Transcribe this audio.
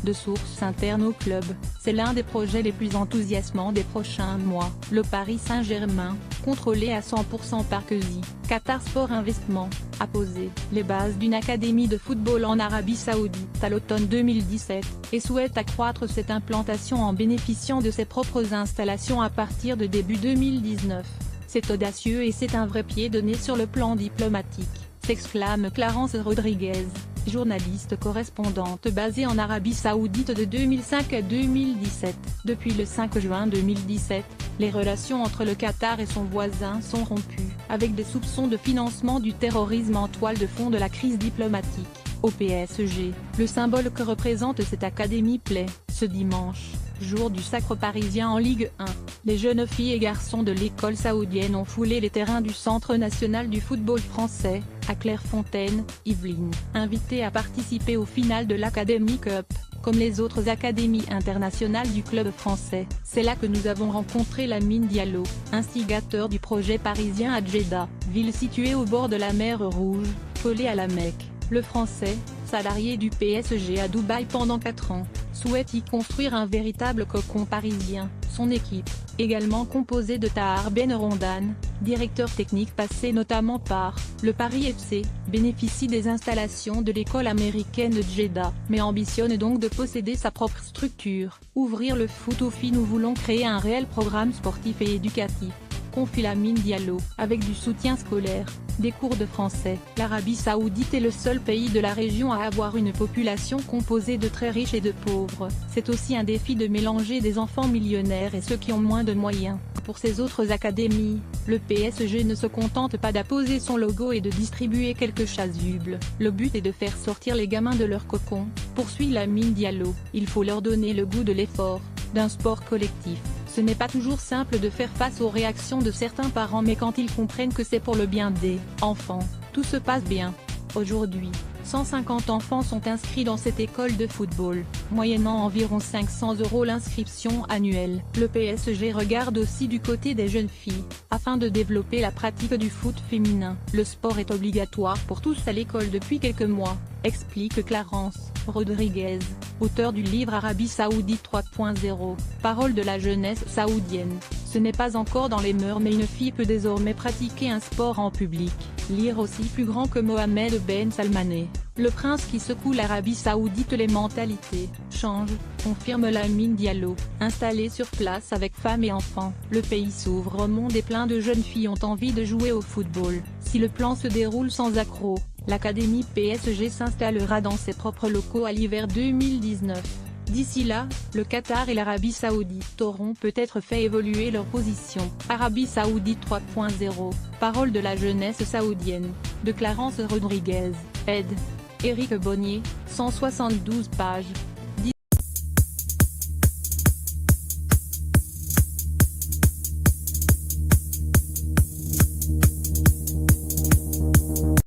De sources internes au club, c'est l'un des projets les plus enthousiasmants des prochains mois. Le Paris Saint-Germain, contrôlé à 100% par Qatar Sport Investissement, a posé les bases d'une académie de football en Arabie Saoudite à l'automne 2017, et souhaite accroître cette implantation en bénéficiant de ses propres installations à partir de début 2019. C'est audacieux et c'est un vrai pied de nez sur le plan diplomatique, s'exclame Clarence Rodriguez, journaliste correspondante basée en Arabie Saoudite de 2005 à 2017. Depuis le 5 juin 2017, les relations entre le Qatar et son voisin sont rompues, avec des soupçons de financement du terrorisme en toile de fond de la crise diplomatique. Au PSG, le symbole que représente cette académie plaît. Ce dimanche, jour du sacre parisien en Ligue 1, les jeunes filles et garçons de l'école saoudienne ont foulé les terrains du Centre national du football français, à Clairefontaine, Yvelines. Invités à participer au final de l'Academy Cup, comme les autres académies internationales du club français, c'est là que nous avons rencontré Lamine Diallo, instigateur du projet parisien à Djeddah, ville située au bord de la mer Rouge, collée à la Mecque. Le Français, salarié du PSG à Dubaï pendant 4 ans, souhaite y construire un véritable cocon parisien. Son équipe, également composée de Tahar Ben Rondan, directeur technique passé notamment par le Paris FC, bénéficie des installations de l'école américaine de Djeddah, mais ambitionne donc de posséder sa propre structure. Ouvrir le foot aux filles. Nous voulons créer un réel programme sportif et éducatif, confie Lamine Diallo, avec du soutien scolaire, des cours de français. L'Arabie Saoudite est le seul pays de la région à avoir une population composée de très riches et de pauvres. C'est aussi un défi de mélanger des enfants millionnaires et ceux qui ont moins de moyens. Pour ces autres académies, le PSG ne se contente pas d'apposer son logo et de distribuer quelques chasubles. Le but est de faire sortir les gamins de leur cocon, poursuit Lamine Diallo. Il faut leur donner le goût de l'effort, d'un sport collectif. Ce n'est pas toujours simple de faire face aux réactions de certains parents, mais quand ils comprennent que c'est pour le bien des enfants, tout se passe bien. Aujourd'hui, 150 enfants sont inscrits dans cette école de football, moyennant environ 500 € l'inscription annuelle. Le PSG regarde aussi du côté des jeunes filles, afin de développer la pratique du foot féminin. Le sport est obligatoire pour tous à l'école depuis quelques mois, explique Clarence Rodriguez, auteur du livre Arabie Saoudite 3.0, Parole de la jeunesse saoudienne. Ce n'est pas encore dans les mœurs, mais une fille peut désormais pratiquer un sport en public. Lire aussi plus grand que Mohamed Ben Salmané, le prince qui secoue l'Arabie Saoudite. Les mentalités changent, confirme Lamine Diallo. Installé sur place avec femmes et enfants, le pays s'ouvre au monde et plein de jeunes filles ont envie de jouer au football. Si le plan se déroule sans accroc, l'académie PSG s'installera dans ses propres locaux à l'hiver 2019. D'ici là, le Qatar et l'Arabie Saoudite auront peut-être fait évoluer leur position. Arabie Saoudite 3.0, Parole de la jeunesse saoudienne, de Clarence Rodriguez, ed. Éric Bonnier, 172 pages.